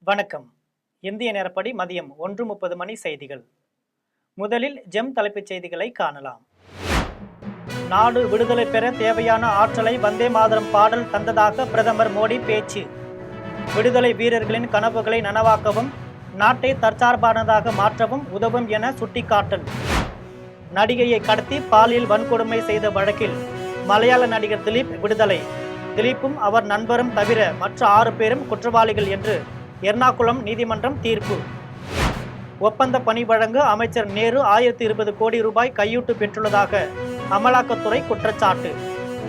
வணக்கம். இந்திய நேரப்படி மதியம் 1:30 மணி செய்திகள். முதலில் ஜெம் தலைப்புச் செய்திகளை காணலாம். நாடு விடுதலை பெற தேவையான ஆற்றலை வந்தே மாதரம் பாடல் தந்ததாக பிரதமர் மோடி பேச்சு. விடுதலை வீரர்களின் கனவுகளை நனவாக்கவும் நாட்டை தற்சார்பானதாக மாற்றவும் உதவும் என சுட்டிக்காட்டல். நடிகையை கடத்தி பாலியல் வன்கொடுமை செய்த வழக்கில் மலையாள நடிகர் திலீப் விடுதலை. திலீப்பும் அவர் நண்பரும் தவிர மற்ற 6 பேரும் குற்றவாளிகள் என்று எர்ணாகுளம் நீதிமன்றம் தீர்ப்பு. ஒப்பந்த பணி வழங்க அமைச்சர் நேரு 1020 கோடி ரூபாய் கையூட்டு பெற்றுள்ளதாக அமலாக்கத்துறை குற்றச்சாட்டு.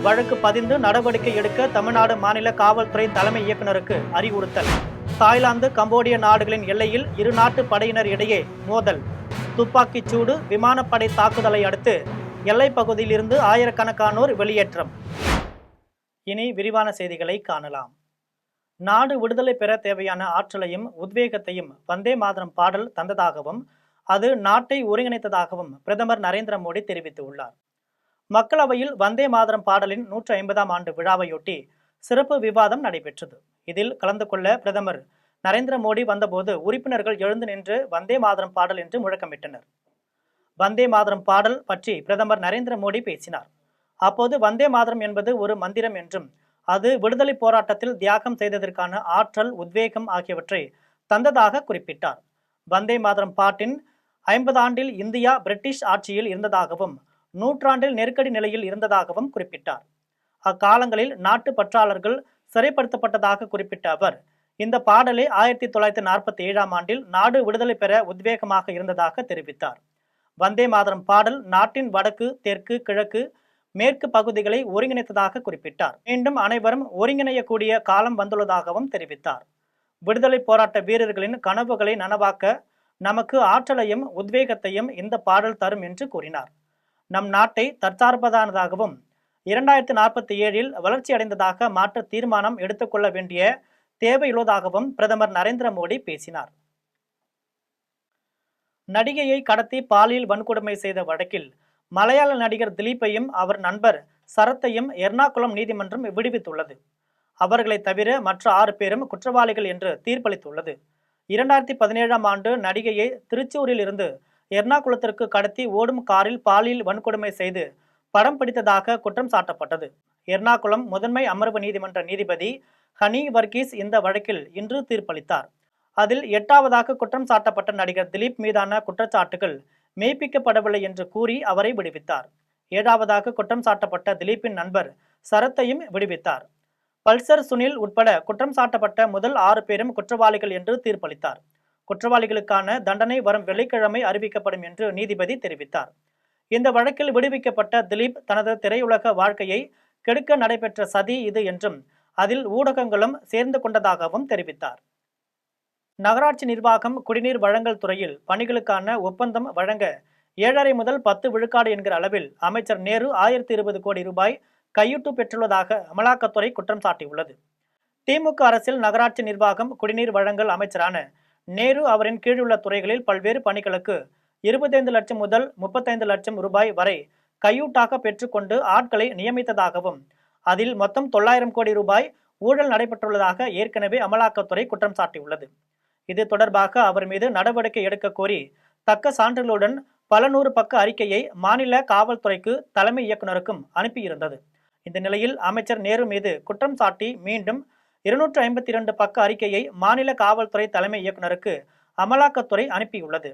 வழக்கு பதிந்து நடவடிக்கை எடுக்க தமிழ்நாடு மாநில காவல்துறை தலைமை இயக்குநருக்கு அறிவுறுத்தல். தாய்லாந்து கம்போடிய நாடுகளின் எல்லையில் இரு நாட்டு படையினர் இடையே மோதல். துப்பாக்கிச் சூடு, விமானப்படை தாக்குதலை அடுத்து எல்லைப் பகுதியிலிருந்து ஆயிரக்கணக்கானோர் வெளியேற்றம். இனி விரிவான செய்திகளை காணலாம். நாடு விடுதலை பெற தேவையான ஆற்றலையும் உத்வேகத்தையும் வந்தே மாதரம் பாடல் தந்ததாகவும் அது நாட்டை ஒருங்கிணைத்ததாகவும் பிரதமர் நரேந்திர மோடி தெரிவித்துள்ளார். மக்களவையில் வந்தே மாதரம் பாடலின் 150ஆம் ஆண்டு விழாவையொட்டி சிறப்பு விவாதம் நடைபெற்றது. இதில் கலந்து கொள்ள பிரதமர் நரேந்திர மோடி வந்தபோது உறுப்பினர்கள் எழுந்து நின்று வந்தே மாதரம் பாடல் என்று முழக்கமிட்டனர். வந்தே மாதரம் பாடல் பற்றி பிரதமர் நரேந்திர மோடி பேசினார். அப்போது வந்தே மாதரம் என்பது ஒரு மந்திரம் என்றும் அது விடுதலை போராட்டத்தில் தியாகம் செய்ததற்கான ஆற்றல், உத்வேகம் ஆகியவற்றை தந்ததாக குறிப்பிட்டார். வந்தே மாதரம் பாட்டின் 50 ஆண்டில் இந்தியா பிரிட்டிஷ் ஆட்சியில் இருந்ததாகவும் நூற்றாண்டில் நெருக்கடி நிலையில் இருந்ததாகவும் குறிப்பிட்டார். அக்காலங்களில் நாட்டு பற்றாளர்கள் சிறைப்படுத்தப்பட்டதாக குறிப்பிட்ட அவர் இந்த பாடலே 1947ஆம் ஆண்டில் நாடு விடுதலை பெற உத்வேகமாக இருந்ததாக தெரிவித்தார். வந்தே மாதரம் பாடல் நாட்டின் வடக்கு, தெற்கு, கிழக்கு, மேற்கு பகுதிகளை ஒருங்கிணைத்ததாக குறிப்பிட்டார். மீண்டும் அனைவரும் ஒருங்கிணையக்கூடிய காலம் வந்துள்ளதாகவும் தெரிவித்தார். விடுதலை போராட்ட வீரர்களின் கனவுகளை நனவாக்க நமக்கு ஆற்றலையும் உத்வேகத்தையும் இந்த பாடல் தரும் என்று கூறினார். நம் நாட்டை தற்சார்பதானதாகவும் 2047இல் வளர்ச்சி அடைந்ததாக மாற்ற தீர்மானம் எடுத்துக்கொள்ள வேண்டிய தேவையுள்ளதாகவும் பிரதமர் நரேந்திர மோடி பேசினார். நடிகையை கடத்தி பாலியல் வன்கொடுமை செய்த வழக்கில் மலையாள நடிகர் திலீப்பையும் அவர் நண்பர் சரத்தையும் எர்ணாகுளம் நீதிமன்றம் விடுவித்துள்ளது. அவர்களை தவிர மற்ற 6 பேரும் குற்றவாளிகள் என்று தீர்ப்பளித்துள்ளது. 2017ஆம் ஆண்டு நடிகையை திருச்சூரில் இருந்து எர்ணாகுளத்திற்கு கடத்தி ஓடும் காரில் பாலியல் வன்கொடுமை செய்து படம் பிடித்ததாக குற்றம் சாட்டப்பட்டது. எர்ணாகுளம் முதன்மை அமர்வு நீதிமன்ற நீதிபதி ஹனி வர்கீஸ் இந்த வழக்கில் இன்று தீர்ப்பளித்தார். அதில் 8வதாக குற்றம் சாட்டப்பட்ட நடிகர் திலீப் மீதான குற்றச்சாட்டுகள் மெய்ப்பிக்கப்படவில்லை என்று கூறி அவரை விடுவித்தார். 7வதாக குற்றம் சாட்டப்பட்ட திலீப்பின் நண்பர் சரத்தையும் விடுவித்தார். பல்சர் சுனில் உட்பட குற்றம் சாட்டப்பட்ட முதல் 6 பேரும் குற்றவாளிகள் என்று தீர்ப்பளித்தார். குற்றவாளிகளுக்கான தண்டனை வரும் வெள்ளிக்கிழமை அறிவிக்கப்படும் என்று நீதிபதி தெரிவித்தார். இந்த வழக்கில் விடுவிக்கப்பட்ட திலீப் தனது திரையுலக வாழ்க்கையை கெடுக்க நடைபெற்ற சதி இது என்றும் அதில் ஊடகங்களும் சேர்ந்து கொண்டதாகவும் தெரிவித்தார். நகராட்சி நிர்வாகம், குடிநீர் வழங்கல் துறையில் பணிகளுக்கான ஒப்பந்தம் வழங்க 7.5 முதல் 10 விழுக்காடு என்கிற அளவில் அமைச்சர் நேரு 1020 கோடி ரூபாய் கையூட்டு பெற்றுள்ளதாக அமலாக்கத்துறை குற்றம் சாட்டியுள்ளது. திமுக அரசில் நகராட்சி நிர்வாகம், குடிநீர் வழங்கல் அமைச்சரான நேரு அவரின் கீழுள்ள துறைகளில் பல்வேறு பணிகளுக்கு 25 லட்சம் முதல் 35 லட்சம் ரூபாய் வரை கையூட்டாக பெற்றுக்கொண்டு ஆட்களை நியமித்ததாகவும் அதில் மொத்தம் 900 கோடி ரூபாய் ஊழல் நடைபெற்றுள்ளதாக ஏற்கனவே அமலாக்கத்துறை குற்றம் சாட்டியுள்ளது. இது தொடர்பாக அவர் மீது நடவடிக்கை எடுக்க கோரி தக்க சான்றுகளுடன் பல 100 பக்க அறிக்கையை மாநில காவல்துறைக்கு தலைமை இயக்குநருக்கும் அனுப்பியிருந்தது. இந்த நிலையில் அமைச்சர் நேரு மீது குற்றம் சாட்டி மீண்டும் 252 பக்க அறிக்கையை மாநில காவல்துறை தலைமை இயக்குநருக்கு அமலாக்கத்துறை அனுப்பியுள்ளது.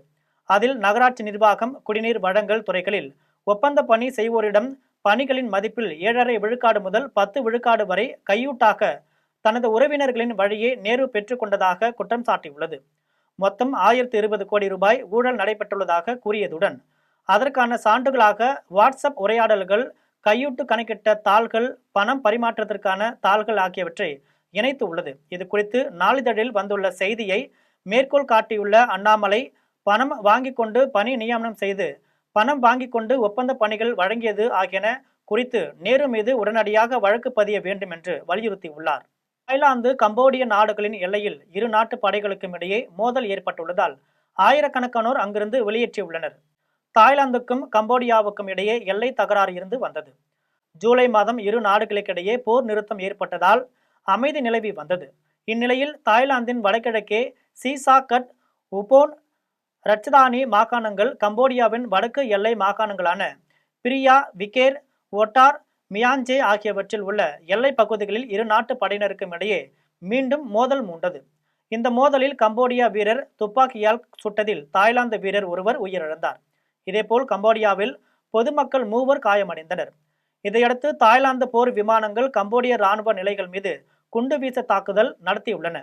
அதில் நகராட்சி நிர்வாகம், குடிநீர் வழங்கல் துறைகளில் ஒப்பந்த பணி செய்வோரிடம் பணிகளின் மதிப்பில் 7.5 விழுக்காடு முதல் 10 விழுக்காடு வரை கையூட்டாக தனது உறவினர்களின் வழியே நேரு பெற்றுக்கொண்டதாக குற்றம் சாட்டியுள்ளது. மொத்தம் 1020 கோடி ரூபாய் ஊழல் நடைபெற்றுள்ளதாக கூறியதுடன் அதற்கான சான்றுகளாக வாட்ஸ்அப் உரையாடல்கள், கையூட்டு கணக்கிட்ட தாள்கள், பணம் பரிமாற்றத்திற்கான தாள்கள் ஆகியவற்றை இணைத்து உள்ளது. இது குறித்து நாளிதழில் வந்துள்ள செய்தியை மேற்கோள் காட்டியுள்ள அண்ணாமலை, பணம் வாங்கி கொண்டு பணி நியமனம் செய்து பணம் வாங்கி கொண்டு ஒப்பந்த பணிகள் வழங்கியது ஆகியன குறித்து நேரு மீது உடனடியாக வழக்கு பதிய வேண்டும் என்று வலியுறுத்தியுள்ளார். தாய்லாந்து, கம்போடிய நாடுகளின் எல்லையில் இரு நாட்டு படைகளுக்கும் இடையே மோதல் ஏற்பட்டுள்ளதால் ஆயிரக்கணக்கானோர் அங்கிருந்து வெளியேற்றியுள்ளனர். தாய்லாந்துக்கும் கம்போடியாவுக்கும் இடையே எல்லை தகராறு இருந்து வந்தது. ஜூலை மாதம் இரு நாடுகளுக்கிடையே போர் நிறுத்தம் ஏற்பட்டதால் அமைதி நிலவி வந்தது. இந்நிலையில் தாய்லாந்தின் வடகிழக்கே சீசாகட், உபோன், ரச்சதானி மாகாணங்கள், கம்போடியாவின் வடக்கு எல்லை மாகாணங்களான பிரியா, விகேர், ஒட்டார், மியாஞ்சே ஆகியவற்றில் உள்ள எல்லை பகுதிகளில் இரு நாட்டு படையினருக்கும் இடையே மீண்டும் மோதல் மூண்டது. இந்த மோதலில் கம்போடியா வீரர் துப்பாக்கியால் சுட்டதில் தாய்லாந்து வீரர் ஒருவர் உயிரிழந்தார். இதேபோல் கம்போடியாவில் பொதுமக்கள் 3 காயமடைந்தனர். இதையடுத்து தாய்லாந்து போர் விமானங்கள் கம்போடிய ராணுவ நிலைகள் மீது குண்டு வீச தாக்குதல் நடத்தியுள்ளன.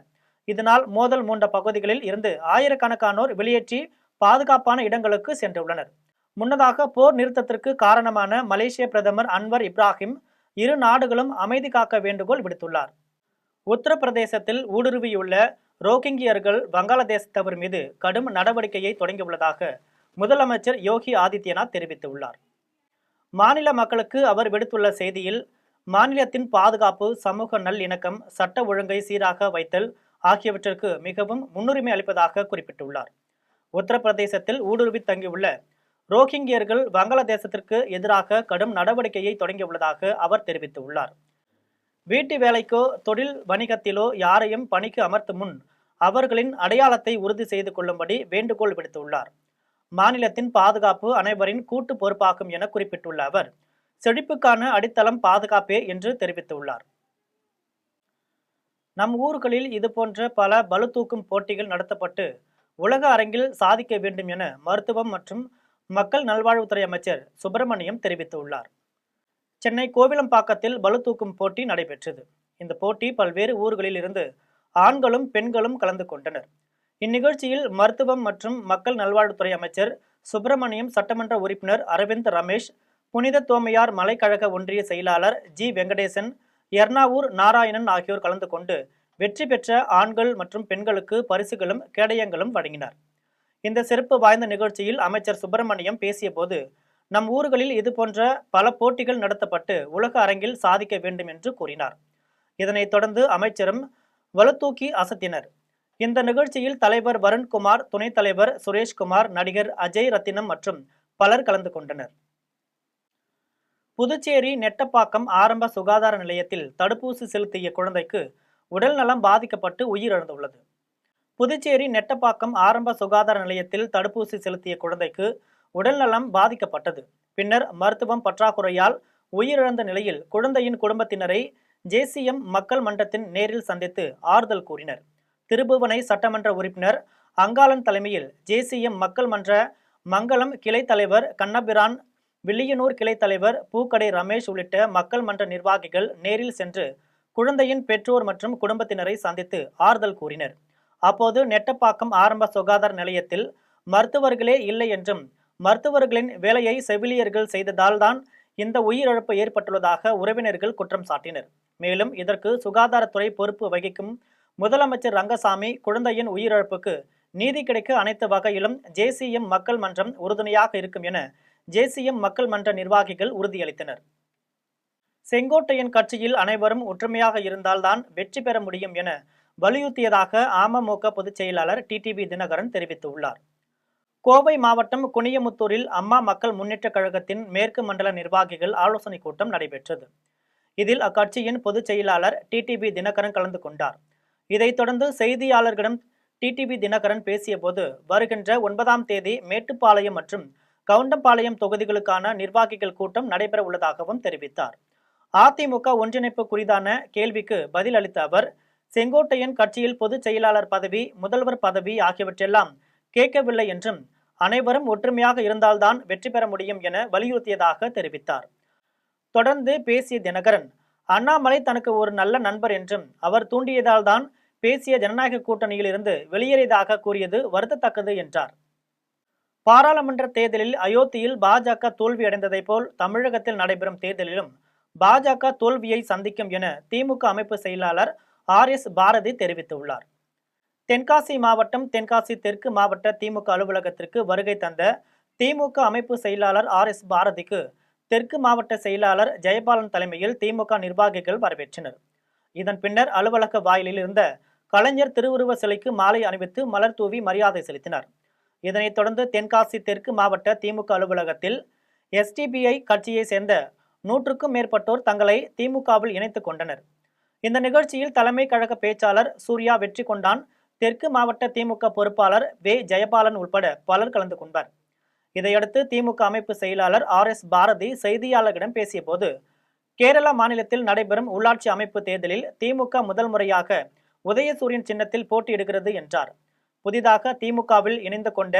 இதனால் மோதல் மூண்ட பகுதிகளில் இருந்து ஆயிரக்கணக்கானோர் வெளியேற்றி பாதுகாப்பான இடங்களுக்கு சென்றுள்ளனர். முன்னதாக போர் நிறுத்தத்திற்கு காரணமான மலேசிய பிரதமர் அன்வர் இப்ராஹிம் இரு நாடுகளும் அமைதி காக்க வேண்டுகோள் விடுத்துள்ளார். உத்தரப்பிரதேசத்தில் ஊடுருவியுள்ள ரோஹிங்கியர்கள் வங்காளதேசத்தவர் மீது கடும் நடவடிக்கையை தொடங்கியுள்ளதாக முதலமைச்சர் யோகி ஆதித்யநாத் தெரிவித்துள்ளார். மாநில மக்களுக்கு அவர் விடுத்துள்ள செய்தியில், மாநிலத்தின் பாதுகாப்பு, சமூக நல்லிணக்கம், சட்ட ஒழுங்கை சீராக வைத்தல் ஆகியவற்றிற்கு மிகவும் முன்னுரிமை அளிப்பதாக குறிப்பிட்டுள்ளார். உத்தரப்பிரதேசத்தில் ஊடுருவி தங்கியுள்ள ரோஹிங்கியர்கள் வங்காளதேசத்திற்கு எதிராக கடும் நடவடிக்கையை தொடங்கியுள்ளதாக அவர் தெரிவித்துள்ளார். வீட்டு வேலைக்கோ தொழில் வணிகத்திலோ யாரையும் பணிக்கு அமர்த்தும் முன் அவர்களின் அடையாளத்தை உறுதி செய்து கொள்ளும்படி வேண்டுகோள் விடுத்துள்ளார். மாநிலத்தின் பாதுகாப்பு அனைவரின் கூட்டு பொறுப்பாகும் என குறிப்பிட்டுள்ள அவர், செழிப்புக்கான அடித்தளம் பாதுகாப்பே என்று தெரிவித்துள்ளார். நம் ஊர்களில் இதுபோன்ற பல பளு தூக்கும் போட்டிகள் நடத்தப்பட்டு உலக அரங்கில் சாதிக்க வேண்டும் என மருத்துவம் மற்றும் மக்கள் நல்வாழ்வுத்துறை அமைச்சர் சுப்பிரமணியம் தெரிவித்துள்ளார். சென்னை கோவிலம்பாக்கத்தில் பளு தூக்கும் போட்டி நடைபெற்றது. இந்த போட்டி பல்வேறு ஊர்களில் இருந்து ஆண்களும் பெண்களும் கலந்து கொண்டனர். இந்நிகழ்ச்சியில் மருத்துவம் மற்றும் மக்கள் நல்வாழ்வுத்துறை அமைச்சர் சுப்பிரமணியம், சட்டமன்ற உறுப்பினர் அரவிந்த் ரமேஷ், புனித தோமையார் மலைக்கழக ஒன்றிய செயலாளர் ஜி வெங்கடேசன், எர்ணாவூர் நாராயணன் ஆகியோர் கலந்து கொண்டு வெற்றி பெற்ற ஆண்கள் மற்றும் பெண்களுக்கு பரிசுகளும் கேடயங்களும் வழங்கினார். இந்த சிறப்பு வாய்ந்த நிகழ்ச்சியில் அமைச்சர் சுப்பிரமணியம் பேசிய போது, நம் ஊர்களில் இதுபோன்ற பல போட்டிகள் நடத்தப்பட்டு உலக அரங்கில் சாதிக்க வேண்டும் என்று கூறினார். இதனைத் தொடர்ந்து அமைச்சரும் வலுதூக்கி அசத்தினர். இந்த நிகழ்ச்சியில் தலைவர் வருண்குமார், துணைத் தலைவர் சுரேஷ்குமார், நடிகர் அஜய் ரத்தினம் மற்றும் பலர் கலந்து கொண்டனர். புதுச்சேரி நெட்டப்பாக்கம் ஆரம்ப சுகாதார நிலையத்தில் தடுப்பூசி செலுத்திய குழந்தைக்கு உடல் நலம் பாதிக்கப்பட்டு உயிரிழந்துள்ளது. புதுச்சேரி நெட்டப்பாக்கம் ஆரம்ப சுகாதார நிலையத்தில் தடுப்பூசி செலுத்திய குழந்தைக்கு உடல் நலம் பாதிக்கப்பட்டது. பின்னர் மருத்துவம் பற்றாக்குறையால் உயிரிழந்த நிலையில் குழந்தையின் குடும்பத்தினரை ஜேசிஎம் மக்கள் மன்றத்தின் நேரில் சந்தித்து ஆறுதல் கூறினர். திருபுவனை சட்டமன்ற உறுப்பினர் அங்காளன் தலைமையில் ஜேசிஎம் மக்கள் மன்ற மங்களம் கிளை தலைவர் கண்ணபிரான், வில்லியனூர் கிளை தலைவர் பூக்கடை ரமேஷ் உள்ளிட்ட மக்கள் மன்ற நிர்வாகிகள் நேரில் சென்று குழந்தையின் பெற்றோர் மற்றும் குடும்பத்தினரை சந்தித்து ஆறுதல் கூறினர். அப்போது நெட்டப்பாக்கம் ஆரம்ப சுகாதார நிலையத்தில் மருத்துவர்களே இல்லை என்றும், மருத்துவர்களின் வேலையை செவிலியர்கள் செய்ததால் தான் இந்த உயிரிழப்பு ஏற்பட்டுள்ளதாக உறவினர்கள் குற்றம் சாட்டினர். மேலும் இதற்கு சுகாதாரத்துறை பொறுப்பு வகிக்கும் முதலமைச்சர் ரங்கசாமி குழந்தையின் உயிரிழப்புக்கு நீதி கிடைக்க அனைத்து வகையிலும் ஜேசிஎம் மக்கள் மன்றம் உறுதுணையாக இருக்கும் என ஜேசிஎம் மக்கள் மன்ற நிர்வாகிகள் உறுதியளித்தனர். செங்கோட்டையன் கட்சியில் அனைவரும் ஒற்றுமையாக இருந்தால்தான் வெற்றி பெற முடியும் என வலியுறுத்தியதாக அமமுக பொதுச் செயலாளர் டிடிவி தினகரன் தெரிவித்துள்ளார். கோவை மாவட்டம் குனியமுத்தூரில் அம்மா மக்கள் முன்னேற்ற கழகத்தின் மேற்கு மண்டல நிர்வாகிகள் ஆலோசனை கூட்டம் நடைபெற்றது. இதில் அக்கட்சியின் பொதுச் செயலாளர் டிடிவி தினகரன் கலந்து கொண்டார். இதைத் தொடர்ந்து செய்தியாளர்களிடம் டிடிவி தினகரன் பேசிய போது, வருகின்ற 9ஆம் தேதி மேட்டுப்பாளையம் மற்றும் கவுண்டம்பாளையம் தொகுதிகளுக்கான நிர்வாகிகள் கூட்டம் நடைபெற உள்ளதாகவும் தெரிவித்தார். அதிமுக ஒன்றிணைப்பு குறித்தான கேள்விக்கு பதில் அளித்த அவர், செங்கோட்டையன் கட்சியில் பொதுச் செயலாளர் பதவி, முதல்வர் பதவி ஆகியவற்றெல்லாம் கேட்கவில்லை என்றும், அனைவரும் ஒற்றுமையாக இருந்தால்தான் வெற்றி பெற முடியும் என வலியுறுத்தியதாக தெரிவித்தார். தொடர்ந்து பேசிய தினகரன், அண்ணாமலை தனக்கு ஒரு நல்ல நண்பர் என்றும், அவர் தூண்டியதால் தான் பேசிய ஜனநாயக கூட்டணியில் இருந்து வெளியேறியதாக கூறியது வருத்தத்தக்கது என்றார். பாராளுமன்ற தேர்தலில் அயோத்தியில் பாஜக தோல்வியடைந்ததை போல் தமிழகத்தில் நடைபெறும் தேர்தலிலும் பாஜக தோல்வியை சந்திக்கும் என திமுக அமைப்பு செயலாளர் RS பாரதி தெரிவித்துள்ளார். தென்காசி மாவட்டம் தென்காசி தெற்கு மாவட்ட திமுக அலுவலகத்திற்கு வருகை தந்த திமுக அமைப்பு செயலாளர் RS பாரதிக்கு தெற்கு மாவட்ட செயலாளர் ஜெயபாலன் தலைமையில் திமுக நிர்வாகிகள் வரவேற்றனர். இதன் பின்னர் அலுவலக வாயிலில் இருந்த கலைஞர் திருவுருவ சிலைக்கு மாலை அணிவித்து மலர் தூவி மரியாதை செலுத்தினர். இதனைத் தொடர்ந்து தென்காசி தெற்கு மாவட்ட திமுக அலுவலகத்தில் SDPI கட்சியை சேர்ந்த 100க்கும் மேற்பட்டோர் தங்களை திமுகவில் இணைத்துக் கொண்டனர். இந்த நிகழ்ச்சியில் தலைமை கழக பேச்சாளர் சூர்யா வெற்றி கொண்டான், தெற்கு மாவட்ட திமுக பொறுப்பாளர் வே ஜெயபாலன் உட்பட பலர் கலந்து கொண்டார். இதையடுத்து திமுக அமைப்பு செயலாளர் RS பாரதி செய்தியாளர்களிடம் பேசிய போது, கேரளா மாநிலத்தில் நடைபெறும் உள்ளாட்சி அமைப்பு தேர்தலில் திமுக முதல் முறையாக உதயசூரியன் சின்னத்தில் போட்டியிடுகிறது என்றார். புதிதாக திமுகவில் இணைந்து கொண்ட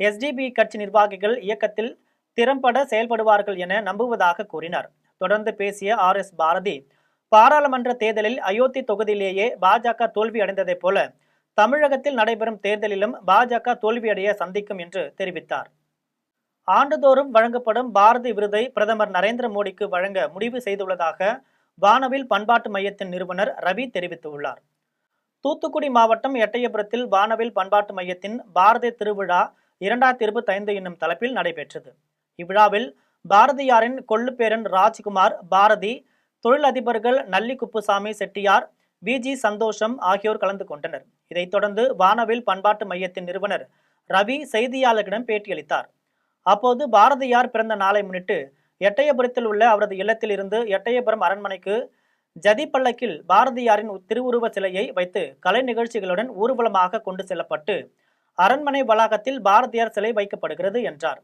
SDB கட்சி நிர்வாகிகள் இயக்கத்தில் திறம்பட செயல்படுவார்கள் என நம்புவதாக கூறினார். தொடர்ந்து பேசிய RS பாரதி, பாராளுமன்ற தேர்தலில் அயோத்தி தொகுதியிலேயே பாஜக தோல்வி அடைந்ததைப் போல தமிழகத்தில் நடைபெறும் தேர்தலிலும் பாஜக தோல்வியடைய சந்திக்கும் என்று தெரிவித்தார். ஆண்டுதோறும் வழங்கப்படும் பாரதி விருதை பிரதமர் நரேந்திர மோடிக்கு வழங்க முடிவு செய்துள்ளதாக வானவில் பண்பாட்டு மையத்தின் நிறுவனர் ரவி தெரிவித்துள்ளார். தூத்துக்குடி மாவட்டம் எட்டயபுரத்தில் வானவில் பண்பாட்டு மையத்தின் பாரதி திருவிழா 2025 என்னும் தலைப்பில் நடைபெற்றது. இவ்விழாவில் பாரதியாரின் கொள்ளுப்பேரன் ராஜ்குமார் பாரதி, தொழிலதிபர்கள் நல்லி குப்புசாமி செட்டியார், VG சந்தோஷம் ஆகியோர் கலந்து கொண்டனர். இதைத் தொடர்ந்து வானவில் பண்பாட்டு மையத்தின் நிறுவனர் ரவி செய்தியாளர்களிடம் பேட்டியளித்தார். அப்போது பாரதியார் பிறந்த நாளை முன்னிட்டு எட்டயபுரத்தில் உள்ள அவரது இல்லத்தில் இருந்து எட்டயபுரம் அரண்மனைக்கு ஜதி பல்லக்கில் பாரதியாரின் திருவுருவ சிலையை வைத்து கலை நிகழ்ச்சிகளுடன் ஊர்வலமாக கொண்டு செல்லப்பட்டு அரண்மனை வளாகத்தில் பாரதியார் சிலை வைக்கப்படுகிறது என்றார்.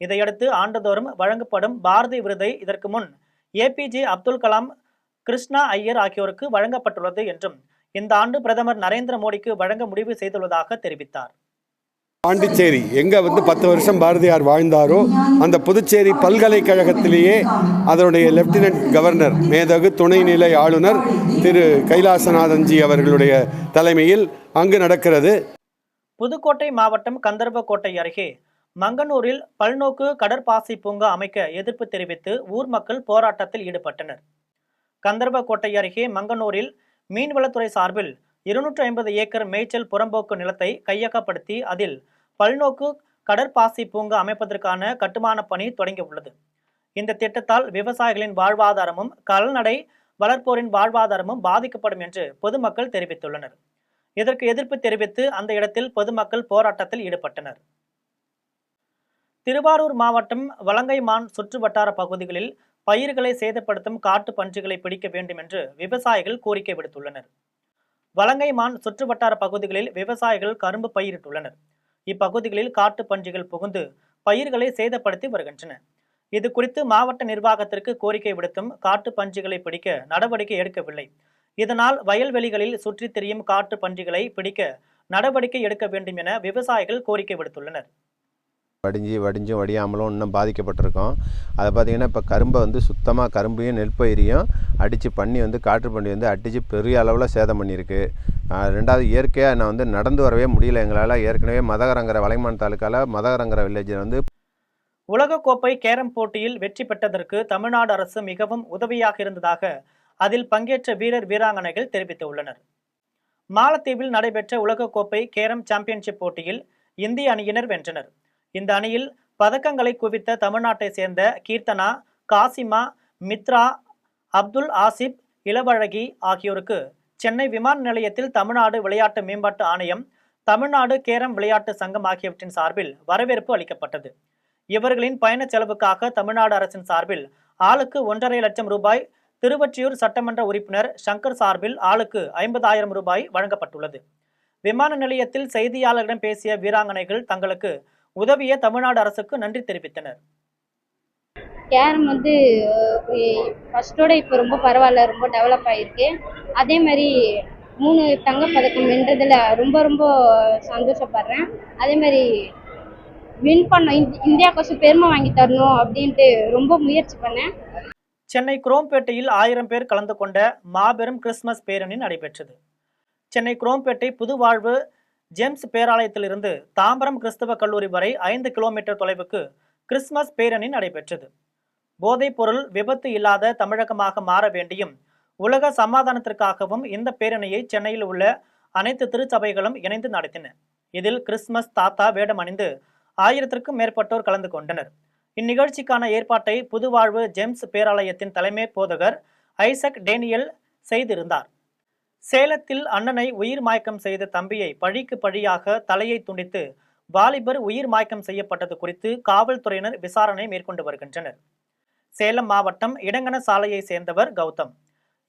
இதையடுத்து ஆண்டுதோறும் வழங்கப்படும் பாரதி விருதை இதற்கு முன் APJ அப்துல் கலாம், கிருஷ்ணா ஐயர் ஆகியோருக்கு வழங்கப்பட்டுள்ளது என்றும் இந்த ஆண்டு பிரதமர் நரேந்திர மோடிக்கு வழங்க முடிவு செய்துள்ளதாக தெரிவித்தார். பாண்டிச்சேரி எங்கே 10 வருஷம் பாரதியார் வாழ்ந்தாரோ அந்த புதுச்சேரி பல்கலைக்கழகத்திலேயே அதனுடைய லெப்டினன்ட் கவர்னர் மேதகு துணைநிலை ஆளுநர் திரு கைலாசநாதன்ஜி அவர்களுடைய தலைமையில் அங்கு நடக்கிறது. புதுக்கோட்டை மாவட்டம் கந்தர்வக்கோட்டை அருகே மங்கனூரில் பல்நோக்கு கடற்பாசி பூங்கா அமைக்க எதிர்ப்பு தெரிவித்து ஊர் மக்கள் போராட்டத்தில் ஈடுபட்டனர். கந்தர்வக்கோட்டை அருகே மங்கனூரில் மீன்வளத்துறை சார்பில் 250 ஏக்கர் மேய்ச்சல் புறம்போக்கு நிலத்தை கையகப்படுத்தி அதில் பல்நோக்கு கடற்பாசி பூங்கா அமைப்பதற்கான கட்டுமான பணி தொடங்கியுள்ளது. இந்த திட்டத்தால் விவசாயிகளின் வாழ்வாதாரமும் கால்நடை வளர்ப்போரின் வாழ்வாதாரமும் பாதிக்கப்படும் என்று பொதுமக்கள் தெரிவித்துள்ளனர். இதற்கு எதிர்ப்பு தெரிவித்து அந்த இடத்தில் பொதுமக்கள் போராட்டத்தில் ஈடுபட்டனர். திருவாரூர் மாவட்டம் வலங்கைமான் சுற்றுவட்டார பகுதிகளில் பயிர்களை சேதப்படுத்தும் காட்டு பன்றிகளை பிடிக்க வேண்டும் என்று விவசாயிகள் கோரிக்கை விடுத்துள்ளனர். வலங்கைமான் சுற்றுவட்டார பகுதிகளில் விவசாயிகள் கரும்பு பயிரிட்டுள்ளனர். இப்பகுதிகளில் காட்டு பன்றிகள் புகுந்து பயிர்களை சேதப்படுத்தி வருகின்றன. இது குறித்து மாவட்ட நிர்வாகத்திற்கு கோரிக்கை விடுத்தும் காட்டு பன்றிகளை பிடிக்க நடவடிக்கை எடுக்கவில்லை. இதனால் வயல்வெளிகளில் சுற்றித் திரியும் காட்டு பன்றிகளை பிடிக்க நடவடிக்கை எடுக்க வேண்டும் என விவசாயிகள் கோரிக்கை விடுத்துள்ளனர். வடிஞ்சும் வடியாமலும் இன்னும் பாதிக்கப்பட்டிருக்கோம். அதை பார்த்திங்கன்னா இப்போ கரும்பை சுத்தமாக கரும்பையும் நெற்பயிரையும் அடித்து பண்ணி காற்று பண்ணி அடித்து பெரிய அளவில் சேதம் பண்ணியிருக்கு. ரெண்டாவது இயற்கையாக நான் நடந்து வரவே முடியல எங்களால். ஏற்கனவே மதகரங்கிற வலைமான் தாலுக்காவில் மதகரங்கிற வில்லேஜில் உலகக்கோப்பை கேரம் போட்டியில் வெற்றி பெற்றதற்கு தமிழ்நாடு அரசு மிகவும் உதவியாக இருந்ததாக அதில் பங்கேற்ற வீரர் வீராங்கனைகள் தெரிவித்துள்ளனர். மாலத்தீவில் நடைபெற்ற உலகக்கோப்பை கேரம் சாம்பியன்ஷிப் போட்டியில் இந்திய அணியினர் வென்றனர். இந்த அணியில் பதக்கங்களை குவித்த தமிழ்நாட்டை சேர்ந்த கீர்த்தனா, காசிமா, மித்ரா, அப்துல் ஆசிப், இளவழகி ஆகியோருக்கு சென்னை விமான நிலையத்தில் தமிழ்நாடு விளையாட்டு மேம்பாட்டு ஆணையம், தமிழ்நாடு கேரம் விளையாட்டு சங்கம் ஆகியவற்றின் சார்பில் வரவேற்பு அளிக்கப்பட்டது. இவர்களின் பயண செலவுக்காக தமிழ்நாடு அரசின் சார்பில் ஆளுக்கு 1.5 லட்சம் ரூபாய், திருவொற்றியூர் சட்டமன்ற உறுப்பினர் சங்கர் சார்பில் ஆளுக்கு 50,000 ரூபாய் வழங்கப்பட்டுள்ளது. விமான நிலையத்தில் செய்தியாளர்களிடம் பேசிய வீராங்கனைகள் தங்களுக்கு உதவிய தமிழ்நாடு அரசுக்கு நன்றி தெரிவித்தனர். கேரம் ஃபர்ஸ்டோட இப்போ ரொம்ப பரவாயில்ல, ரொம்ப டெவலப் ஆகிருக்கு. அதே மாதிரி 3 தங்கப்பதக்கம் வென்றதில் ரொம்ப ரொம்ப சந்தோஷப்படுறேன். அதே மாதிரி வின் பண்ண இந்தியாவுக்கு பெருமை வாங்கி தரணும் அப்படின்ட்டு ரொம்ப முயற்சி பண்ணேன். சென்னை குரோம்பேட்டையில் 1000 பேர் கலந்து கொண்ட மாபெரும் கிறிஸ்துமஸ் பேரணி நடைபெற்றது. சென்னை குரோம்பேட்டை புதுவாழ்வு ஜேம்ஸ் பேராலயத்திலிருந்து தாம்பரம் கிறிஸ்தவ கல்லூரி வரை 5 கிலோமீட்டர் தொலைவுக்கு கிறிஸ்துமஸ் பேரணி நடைபெற்றது. போதைப் பொருள் விபத்து இல்லாத தமிழகமாக மாற வேண்டியும் உலக சமாதானத்திற்காகவும் இந்த பேரணியை சென்னையில் உள்ள அனைத்து திருச்சபைகளும் இணைந்து நடத்தின. இதில் கிறிஸ்துமஸ் தாத்தா வேடம் அணிந்து 1000க்கும் மேற்பட்டோர் கலந்து கொண்டனர். இந்நிகழ்ச்சிக்கான ஏற்பாட்டை புதுவாழ்வு ஜேம்ஸ் பேராலயத்தின் தலைமை போதகர் ஐசக் டேனியல் செய்திருந்தார். சேலத்தில் அண்ணனை உயிர் மாய்க்கம் செய்த தம்பியை பழிக்கு பழியாக தலையை துண்டித்து வாலிபர் உயிர் மாய்க்கம் செய்யப்பட்டது குறித்து காவல்துறையினர் விசாரணை மேற்கொண்டு வருகின்றனர். சேலம் மாவட்டம் இடங்கன சாலையை சேர்ந்தவர் கௌதம்.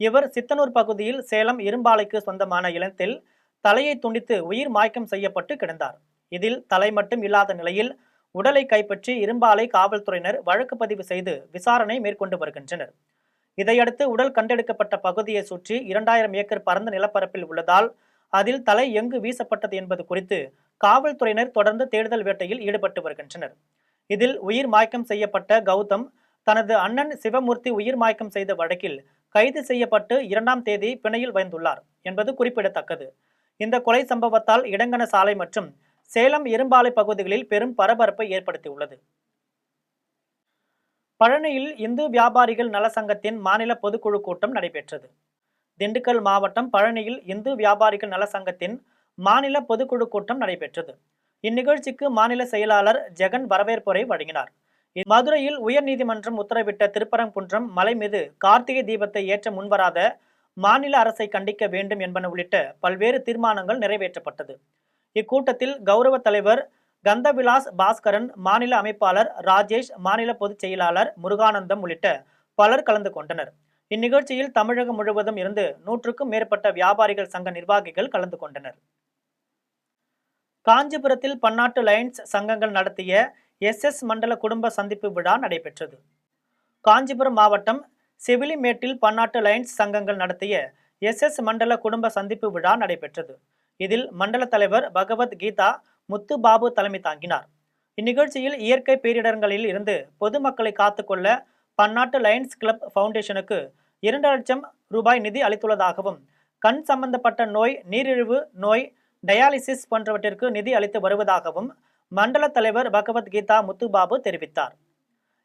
இவர் சித்தனூர் பகுதியில் சேலம் இரும்பாலைக்கு சொந்தமான இளத்தில் தலையை துண்டித்து உயிர் மாய்க்கம் செய்யப்பட்டு கிடந்தார். இதில் தலை மட்டும் இல்லாத நிலையில் உடலை கைப்பற்றி இரும்பாலை காவல்துறையினர் வழக்கு பதிவு செய்து விசாரணை மேற்கொண்டு வருகின்றனர். இதையடுத்து உடல் கண்டெடுக்கப்பட்ட பகுதியை சுற்றி 2000 ஏக்கர் பரந்த நிலப்பரப்பில் உள்ளதால் அதில் தலை எங்கு வீசப்பட்டது என்பது குறித்து காவல்துறையினர் தொடர்ந்து தேடுதல் வேட்டையில் ஈடுபட்டு வருகின்றனர். இதில் உயிர் மாய்க்கம் செய்யப்பட்ட கௌதம் தனது அண்ணன் சிவமூர்த்தி உயிர் மாய்க்கம் செய்த வழக்கில் கைது செய்யப்பட்டு 2ஆம் தேதி பிணையில் வைத்துள்ளார் என்பது குறிப்பிடத்தக்கது. இந்த கொலை சம்பவத்தால் இடங்கன சாலை மற்றும் சேலம் இரும்பாலை பகுதிகளில் பெரும் பரபரப்பை ஏற்படுத்தியுள்ளது. பழனியில் இந்து வியாபாரிகள் நல சங்கத்தின் மாநில பொதுக்குழு கூட்டம் நடைபெற்றது. திண்டுக்கல் மாவட்டம் பழனியில் இந்து வியாபாரிகள் நல சங்கத்தின் மாநில பொதுக்குழு கூட்டம் நடைபெற்றது. இந்நிகழ்ச்சிக்கு மாநில செயலாளர் ஜெகன் வரவேற்புரை வழங்கினார். மதுரையில் உயர்நீதிமன்றம் உத்தரவிட்ட திருப்பரங்குன்றம் மலை மீது கார்த்திகை தீபத்தை ஏற்ற முன்வராத மாநில அரசை கண்டிக்க வேண்டும் என்பன உள்ளிட்ட பல்வேறு தீர்மானங்கள் நிறைவேற்றப்பட்டது. இக்கூட்டத்தில் கௌரவ தலைவர் கந்தவிலாஸ் பாஸ்கரன், மாநில அமைப்பாளர் ராஜேஷ், மாநில பொதுச் செயலாளர் முருகானந்தம் உள்ளிட்ட பலர் கலந்து கொண்டனர். இந்நிகழ்ச்சியில் தமிழகம் முழுவதும் இருந்து 100க்கும் மேற்பட்ட வியாபாரிகள் சங்க நிர்வாகிகள் கலந்து கொண்டனர். காஞ்சிபுரத்தில் பன்னாட்டு லயன்ஸ் சங்கங்கள் நடத்திய SS மண்டல குடும்ப சந்திப்பு விழா நடைபெற்றது. காஞ்சிபுரம் மாவட்டம் செவிலிமேட்டில் பன்னாட்டு லயன்ஸ் சங்கங்கள் நடத்திய SS மண்டல குடும்ப சந்திப்பு விழா நடைபெற்றது. இதில் மண்டல தலைவர் பகவத் கீதா முத்து பாபு தலைமை தாங்கினார். இந்நிகழ்ச்சியில் இயற்கை பேரிடர்களில் இருந்து பொதுமக்களை காத்துக்கொள்ள பன்னாட்டு லயன்ஸ் கிளப் ஃபவுண்டேஷனுக்கு 2 லட்சம் ரூபாய் நிதி அளித்துள்ளதாகவும், கண் சம்பந்தப்பட்ட நோய், நீரிழிவு நோய், டயாலிசிஸ் போன்றவற்றிற்கு நிதி அளித்து வருவதாகவும் மண்டல தலைவர் பகவத் கீதா முத்துபாபு தெரிவித்தார்.